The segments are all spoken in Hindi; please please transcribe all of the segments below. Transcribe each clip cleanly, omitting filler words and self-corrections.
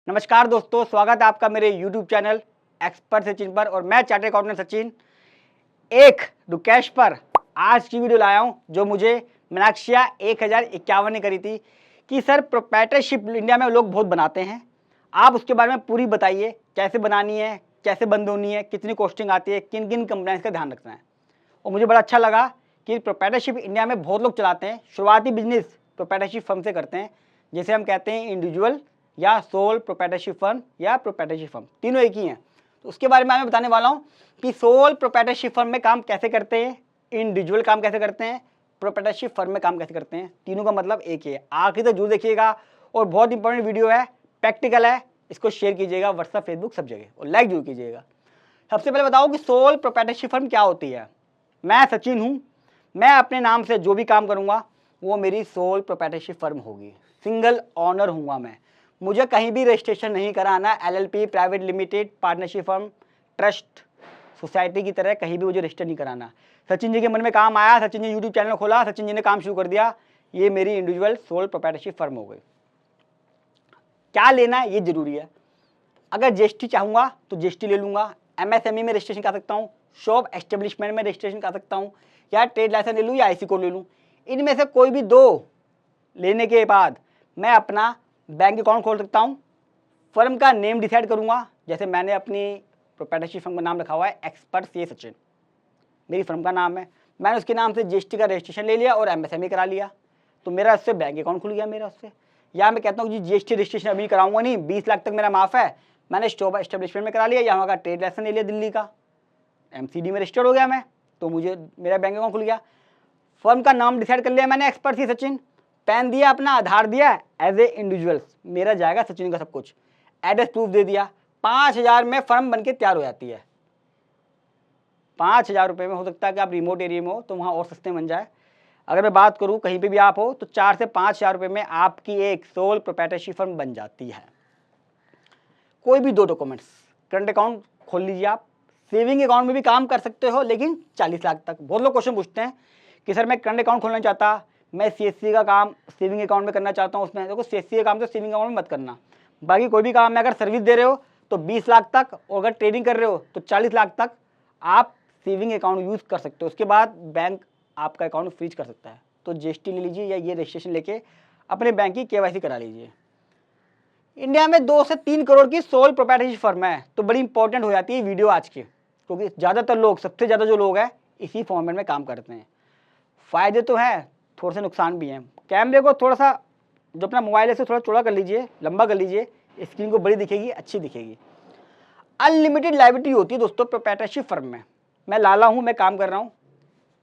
नमस्कार दोस्तों, स्वागत है आपका मेरे YouTube चैनल एक्सपर्ट सचिन पर। और मैं चार्टर्ड अकाउंटेंट सचिन एक रिक्वेस्ट पर आज की वीडियो लाया हूं, जो मुझे मीनाक्षिया 1051 ने करी थी कि सर प्रोप्राइटरशिप इंडिया में लोग बहुत बनाते हैं, आप उसके बारे में पूरी बताइए, कैसे बनानी है, कैसे बंद होनी है, कितनी कॉस्टिंग आती है, किन किन कंप्लाइंस का ध्यान रखना है। और मुझे बड़ा अच्छा लगा कि प्रोप्राइटरशिप इंडिया में बहुत लोग चलाते हैं। शुरुआती बिजनेस प्रोप्राइटरशिप फर्म से करते हैं, जैसे हम कहते हैं इंडिविजुअल या सोल प्रोप्राइटरशिप फर्म या प्रोप्राइटरशिप फर्म, तीनों एक ही हैं। तो उसके बारे में मैं बताने वाला हूँ कि सोल प्रोप्राइटरशिप फर्म में काम कैसे करते हैं, इंडिविजुअल काम कैसे करते हैं, प्रोप्राइटरशिप फर्म में काम कैसे करते हैं। तीनों का मतलब एक ही है। आखिर तक जरूर देखिएगा और बहुत इंपॉर्टेंट वीडियो है, प्रैक्टिकल है। इसको शेयर कीजिएगा व्हाट्सएप, फेसबुक सब जगह, और लाइक जरूर कीजिएगा। सबसे पहले बताओ कि सोल प्रोप्राइटरशिप फर्म क्या होती है। मैं सचिन हूँ, मैं अपने नाम से जो भी काम करूँगा वो मेरी सोल प्रोप्राइटरशिप फर्म होगी। सिंगल ऑनर हूँगा मैं, मुझे कहीं भी रजिस्ट्रेशन नहीं कराना। LLP, private limited, partnership firm, trust, society की तरह कहीं भी मुझे रजिस्टर नहीं कराना। सचिन जी के मन में काम आया, सचिन जी यूट्यूब चैनल खोला, सचिन जी ने काम शुरू कर दिया, ये मेरी इंडिविजुअल सोल प्रोप्राइटरशिप फर्म हो गई। क्या लेना है ये जरूरी है। अगर GST चाहूँगा तो GST ले लूँगा, MSME में रजिस्ट्रेशन कर सकता हूँ, शॉप एस्टेब्लिशमेंट में रजिस्ट्रेशन कर सकता हूँ, या ट्रेड लाइसेंस ले लूँ या IC कोड ले लूँ। इनमें से कोई भी दो लेने के बाद मैं अपना बैंक अकाउंट खोल सकता हूँ। फर्म का नेम डिसाइड करूँगा, जैसे मैंने अपनी प्रोप्राइटरशिप फर्म का नाम रखा हुआ है एक्सपर्ट CA सचिन, मेरी फर्म का नाम है। मैंने उसके नाम से GST का रजिस्ट्रेशन ले लिया और MSME करा लिया, तो मेरा उससे बैंक अकाउंट खुल गया मेरा उससे। या मैं कहता हूँ जी GST रजिस्ट्रेशन अभी कराऊंगा नहीं, 20 लाख तक मेरा माफ़ है, मैंने शॉप एस्टेब्लिशमेंट में करा लिया, यहाँ का ट्रेड लाइसेंस ले लिया दिल्ली का, MCD में रजिस्टर्ड हो गया मैं, तो मुझे मेरा बैंक अकाउंट खुल गया। फर्म का नाम डिसाइड कर लिया मैंने एक्सपर्ट CA सचिन, पैन दिया, अपना आधार दिया, एज ए इंडिविजुअल मेरा जाएगा सचिन का सब कुछ, एड्रेस प्रूफ दे दिया। 5,000 में फर्म बनके तैयार हो जाती है। 5,000 रुपये में हो सकता है कि आप रिमोट एरिया में हो तो वहाँ और सस्ते बन जाए। अगर मैं बात करूँ कहीं पे भी आप हो तो 4 से 5,000 रुपये में आपकी एक सोल प्रोप्राइटरशिप फर्म बन जाती है। कोई भी दो डॉक्यूमेंट्स, करंट अकाउंट खोल लीजिए आप, सेविंग अकाउंट में भी काम कर सकते हो, लेकिन 40 लाख तक। बहुत लोग क्वेश्चन पूछते हैं कि सर मैं करंट अकाउंट खोलना चाहता, मैं CSC का काम सेविंग अकाउंट में करना चाहता हूँ। उसमें देखो CSC का काम तो सेविंग अकाउंट में मत करना, बाकी कोई भी काम में अगर सर्विस दे रहे हो तो 20 लाख तक, और अगर ट्रेडिंग कर रहे हो तो 40 लाख तक आप सेविंग अकाउंट यूज़ कर सकते हो। उसके बाद बैंक आपका अकाउंट फ्रीज कर सकता है। तो GST ले लीजिए या ये रजिस्ट्रेशन लेके अपने बैंक की KYC करा लीजिए। इंडिया में 2 से 3 करोड़ की सोल प्रोप्राइटरशिप फर्म है, तो बड़ी इंपॉर्टेंट हो जाती है वीडियो आज की, क्योंकि ज़्यादातर लोग, सबसे ज़्यादा जो लोग हैं इसी फॉर्मेट में काम करते हैं। फ़ायदे तो हैं, थोड़े से नुकसान भी हैं। कैमरे को थोड़ा सा, जो अपना मोबाइल है उसे थोड़ा चौड़ा कर लीजिए, लंबा कर लीजिए, स्क्रीन को बड़ी दिखेगी, अच्छी दिखेगी। अनलिमिटेड लायबिलिटी होती है दोस्तों प्रोप्राइटरशिप फर्म में। मैं लाला हूँ, मैं काम कर रहा हूँ,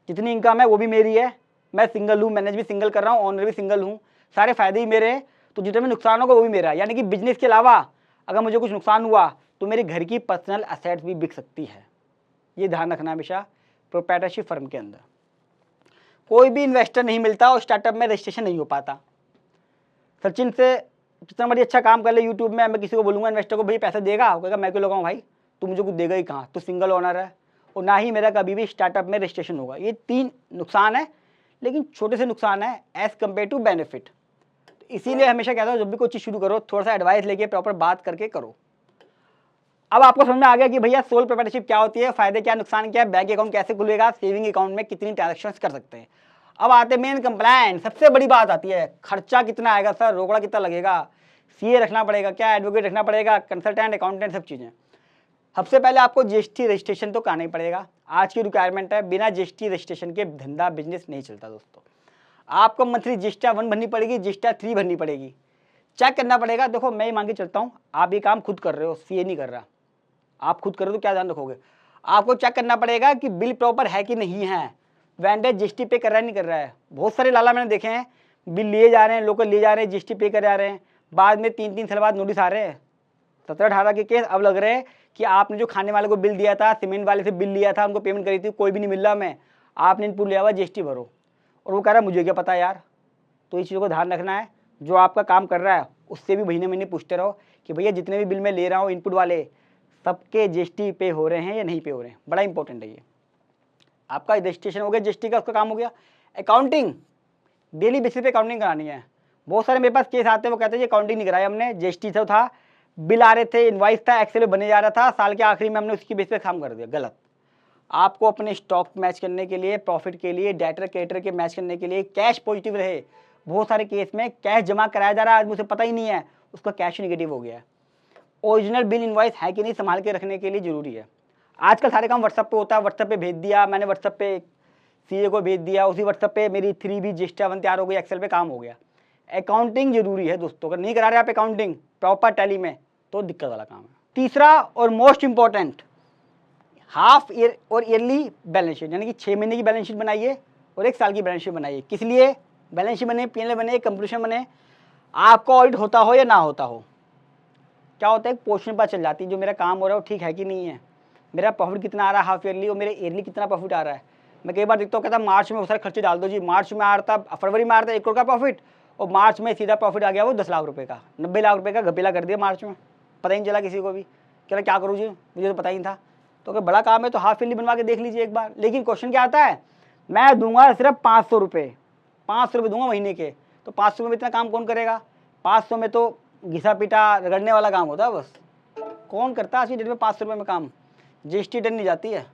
जितनी इनकम है वो भी मेरी है, मैं सिंगल हूँ, मैनेज भी सिंगल कर रहा हूँ, ऑनर भी सिंगल हूँ, सारे फायदे ही मेरे हैं, तो जितना भी नुकसान होगा वो भी मेरा है। यानी कि बिजनेस के अलावा अगर मुझे कुछ नुकसान हुआ तो मेरे घर की पर्सनल असेट्स भी बिक सकती है। ये ध्यान रखना हमेशा प्रोप्राइटरशिप फर्म के अंदर। कोई भी इन्वेस्टर नहीं मिलता और स्टार्टअप में रजिस्ट्रेशन नहीं हो पाता। सचिन से जितना बड़ी अच्छा काम कर ले यूट्यूब में, मैं किसी को बोलूँगा इन्वेस्टर को भाई पैसा देगा, वो कहेगा मैं क्यों लगाऊँ भाई, तू मुझे कुछ देगा ही कहाँ, तू सिंगल ओनर है, और ना ही मेरा कभी भी स्टार्टअप में रजिस्ट्रेशन होगा। ये 3 नुकसान है, लेकिन छोटे से नुकसान है एज़ कम्पेयर टू बेनिफिट। इसीलिए हमेशा कहता हूँ जब भी कोई चीज़ शुरू करो थोड़ा सा एडवाइस लेके प्रॉपर बात करके करो। अब आपको समझ में आ गया कि भैया सोल प्रोप्राइटरशिप क्या होती है, फायदे क्या, नुकसान क्या है, बैंक अकाउंट कैसे खुलेगा, सेविंग अकाउंट में कितनी ट्रांजेक्शन्स कर सकते हैं। अब आते मेन कंप्लायंस, सबसे बड़ी बात आती है, खर्चा कितना आएगा सर, रोकड़ा कितना लगेगा, CA रखना पड़ेगा क्या, एडवोकेट रखना पड़ेगा, कंसल्टेंट, अकाउंटेंट, सब चीज़ें। सबसे पहले आपको GST रजिस्ट्रेशन तो कराना ही पड़ेगा, आज की रिक्वायरमेंट है। बिना GST रजिस्ट्रेशन के धंधा बिजनेस नहीं चलता दोस्तों। आपको मंथली GST 1 भरनी पड़ेगी, GST 3 भरनी पड़ेगी, चेक करना पड़ेगा। देखो मैं ही मान के चलता हूँ, आप ये काम खुद कर रहे हो, CA नहीं कर रहा, आप खुद करो तो क्या ध्यान रखोगे, आपको चेक करना पड़ेगा कि बिल प्रॉपर है कि नहीं है, वेंडर GST पे कर रहा है नहीं कर रहा है। बहुत सारे लाला मैंने देखे हैं, बिल लिए जा रहे हैं, लोकल लिए जा रहे हैं, GST पे कर जा रहे हैं, बाद में 3-3 साल बाद नोटिस आ रहे हैं। 17-18 के केस अब लग रहे हैं कि आपने जो खाने वाले को बिल दिया था, सीमेंट वाले से बिल लिया था, उनको पेमेंट करी थी, कोई भी नहीं मिल रहा, मैं आपने इनपुट लिया हुआ GST भरो, और वो कह रहा है मुझे क्या पता यार। तो इस चीज़ों को ध्यान रखना है। जो आपका काम कर रहा है उससे भी महीने महीने पूछते रहो कि भैया जितने भी बिल मैं ले रहा हूँ इनपुट वाले, सबके GST पे हो रहे हैं या नहीं पे हो रहे हैं। बड़ा इंपॉर्टेंट है ये। आपका रजिस्ट्रेशन हो गया GST का, उसका काम हो गया। अकाउंटिंग, डेली बेसिस पे अकाउंटिंग करानी है। बहुत सारे मेरे पास केस आते हैं, वो कहते हैं ये अकाउंटिंग नहीं कराई हमने, GST से था, बिल आ रहे थे, इनवाइस था, एक्सेल बने जा रहा था, साल के आखिरी में हमने उसकी बेस पे काम कर दिया। गलत। आपको अपने स्टॉक मैच करने के लिए, प्रॉफिट के लिए, डेटर क्रेडिटर के मैच करने के लिए कैश पॉजिटिव रहे। बहुत सारे केस में कैश जमा कराया जा रहा है, आज मुझे पता ही नहीं है, उसका कैश निगेटिव हो गया है। ओरिजिनल बिल इनवॉइस है कि नहीं संभाल के रखने के लिए जरूरी है। आजकल सारे काम व्हाट्सएप पे होता है, व्हाट्सएप पे भेज दिया मैंने, व्हाट्सएप पे सीए को भेज दिया, उसी व्हाट्सएप पे मेरी 3B GST 1 तैयार हो गई, एक्सेल पे काम हो गया। अकाउंटिंग जरूरी है दोस्तों, अगर नहीं करा रहे आप अकाउंटिंग प्रॉपर टैली में तो दिक्कत वाला काम है। तीसरा और मोस्ट इंपॉर्टेंट, हाफ ईयर और ईयरली बैलेंस शीट, यानी कि 6 महीने की बैलेंस शीट बनाइए और 1 साल की बैलेंस शीट बनाइए। किस लिए बैलेंस शीट बने, P&L बने, कंप्यूटेशन बने, आपका ऑडिट होता हो या ना होता हो, क्या होता है, एक पोर्शन पर चल जाती है जो मेरा काम हो रहा है वो ठीक है कि नहीं है, मेरा प्रॉफिट कितना आ रहा है हाफ ईयरली और मेरे ईयरली कितना प्रॉफिट आ रहा है। मैं कई बार देखता हूँ, कहता मार्च में बहुत सारे खर्चे डाल दो जी, मार्च में आ रहा था, फरवरी में आ रहा था 1 करोड़ का प्रॉफिट और मार्च में सीधा प्रॉफिट आ गया वो 10 लाख रुपये का, 90 लाख रुपये का घपेला कर दिया मार्च में, पता ही नहीं चला किसी को भी। कह रहा क्या करूँ जी, मुझे तो पता ही नहीं था। तो अगर बड़ा काम है तो हाफ ईयरली बनवा के देख लीजिए एक बार। लेकिन क्वेश्चन क्या आता है, मैं दूंगा सिर्फ 500 रुपये, 500 रुपये दूंगा महीने के, तो 500 में इतना काम कौन करेगा, 500 में तो घिसा पीटा रगड़ने वाला काम होता है बस। कौन करता है आज की डेट में 500 रुपये में काम, GST डन नहीं जाती है।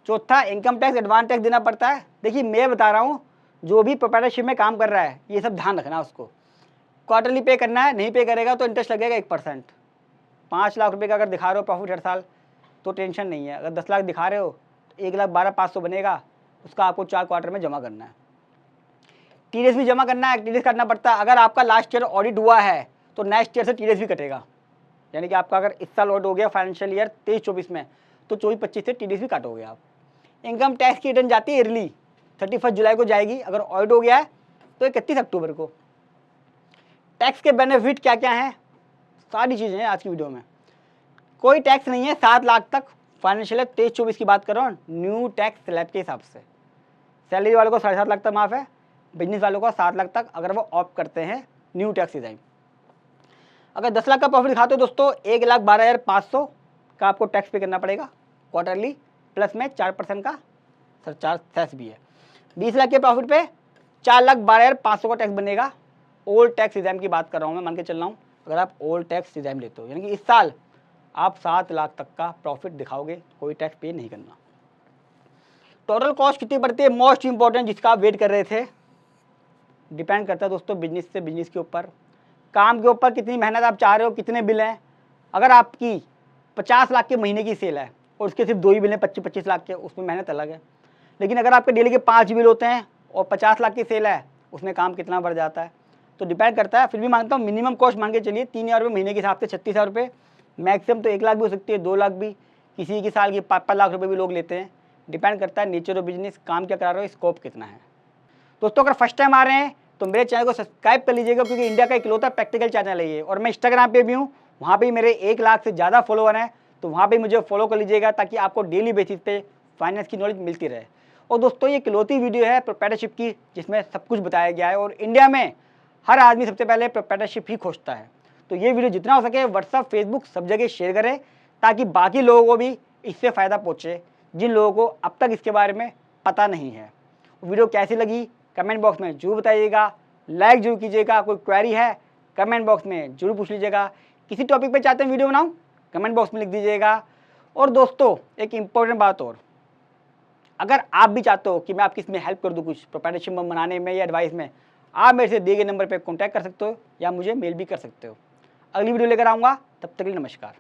चौथा, इनकम टैक्स एडवांस टैक्स देना पड़ता है। देखिए मैं बता रहा हूँ, जो भी प्रोप्राइटरशिप में काम कर रहा है ये सब ध्यान रखना, उसको क्वार्टरली पे करना है, नहीं पे करेगा तो इंटरेस्ट लगेगा 1%। 5 लाख रुपये का अगर दिखा रहे हो प्रॉफिट हर साल तो टेंशन नहीं है, अगर 10 लाख दिखा रहे हो तो 1,12,500 बनेगा, उसका आपको 4 क्वार्टर में जमा करना है। TDS भी जमा करना है, TDS काटना पड़ता है। अगर आपका लास्ट ईयर ऑडिट हुआ है तो नेक्स्ट ईयर से TDS भी कटेगा, यानी कि आपका अगर इस साल ऑडिट हो गया फाइनेंशियल ईयर 23-24 में तो 24-25 से TDS भी काटोगे आप। इनकम टैक्स की रिटर्न जाती है ईयरली, 31 जुलाई को जाएगी, अगर ऑडिट हो गया है तो 31 अक्टूबर को। टैक्स के बेनिफिट क्या क्या हैं, सारी चीज़ें हैं आज की वीडियो में। कोई टैक्स नहीं है 7 लाख तक, फाइनेंशियल ईयर 23-24 की बात कर रहा हूँ, न्यू टैक्स स्लैब के हिसाब से। सैलरी वालों को 7.5 लाख तक माफ है, बिजनेस वालों को 7 लाख तक अगर वो ऑप्ट करते हैं न्यू टैक्स डिजाइन। अगर 10 लाख का प्रॉफिट दिखाते हो दोस्तों, 1,12,500 का आपको टैक्स पे करना पड़ेगा क्वार्टरली, प्लस में 4% का सरचार्ज सेस भी है। 20 लाख के प्रॉफिट पे 4,12,500 का टैक्स बनेगा। ओल्ड टैक्स एग्जाम की बात कर रहा हूँ मैं, मान के चल रहा हूँ अगर आप ओल्ड टैक्स एग्जाम लेते हो, यानी कि इस साल आप 7 लाख तक का प्रॉफिट दिखाओगे, कोई टैक्स पे नहीं करना। टोटल कॉस्ट कितनी पड़ती है, मोस्ट इंपॉर्टेंट जिसका आप वेट कर रहे थे, डिपेंड करता है दोस्तों बिजनेस से बिजनेस के ऊपर, काम के ऊपर, कितनी मेहनत आप चाह रहे हो, कितने बिल हैं। अगर आपकी 50 लाख के महीने की सेल है और उसके सिर्फ 2 ही बिल हैं 25-25 लाख के, उसमें मेहनत अलग है। लेकिन अगर आपके डेली के 5 बिल होते हैं और 50 लाख की सेल है, उसमें काम कितना बढ़ जाता है, तो डिपेंड करता है। फिर भी मानता हूँ मिनिमम कॉस्ट मान के चलिए 3,000 रुपये महीने के हिसाब से, 36,000 रुपये, मैक्सिमम तो 1 लाख भी हो सकती है, 2 लाख भी, किसी की साल की 5-5 लाख रुपये भी लोग लेते हैं। डिपेंड करता है नेचर ऑफ बिजनेस, काम क्या करा रहे हो, स्कोप कितना है। दोस्तों अगर फर्स्ट टाइम आ रहे हैं तो मेरे चैनल को सब्सक्राइब कर लीजिएगा, क्योंकि इंडिया का इकलौता प्रैक्टिकल चैनल है ये, और मैं इंस्टाग्राम पे भी हूँ, वहाँ पे मेरे 1 लाख से ज़्यादा फॉलोअर हैं, तो वहाँ पे मुझे फॉलो कर लीजिएगा ताकि आपको डेली बेसिस पे फाइनेंस की नॉलेज मिलती रहे। और दोस्तों ये इकलौती वीडियो है प्रोप्राइटरशिप की जिसमें सब कुछ बताया गया है, और इंडिया में हर आदमी सबसे पहले प्रोप्राइटरशिप ही खोजता है। तो ये वीडियो जितना हो सके व्हाट्सअप, फेसबुक सब जगह शेयर करें ताकि बाकी लोगों को भी इससे फ़ायदा पहुँचे जिन लोगों को अब तक इसके बारे में पता नहीं है। वीडियो कैसी लगी कमेंट बॉक्स में जरूर बताइएगा, लाइक जरूर कीजिएगा, कोई क्वेरी है कमेंट बॉक्स में जरूर पूछ लीजिएगा, किसी टॉपिक पे चाहते हैं वीडियो बनाऊं कमेंट बॉक्स में लिख दीजिएगा। और दोस्तों एक इम्पोर्टेंट बात और, अगर आप भी चाहते हो कि मैं आपकी इसमें हेल्प कर दूं कुछ प्रोप्राइटरशिप बनाने में या एडवाइस में, आप मेरे से दिए गए नंबर पर कॉन्टैक्ट कर सकते हो या मुझे मेल भी कर सकते हो। अगली वीडियो लेकर आऊँगा, तब तक के लिए नमस्कार।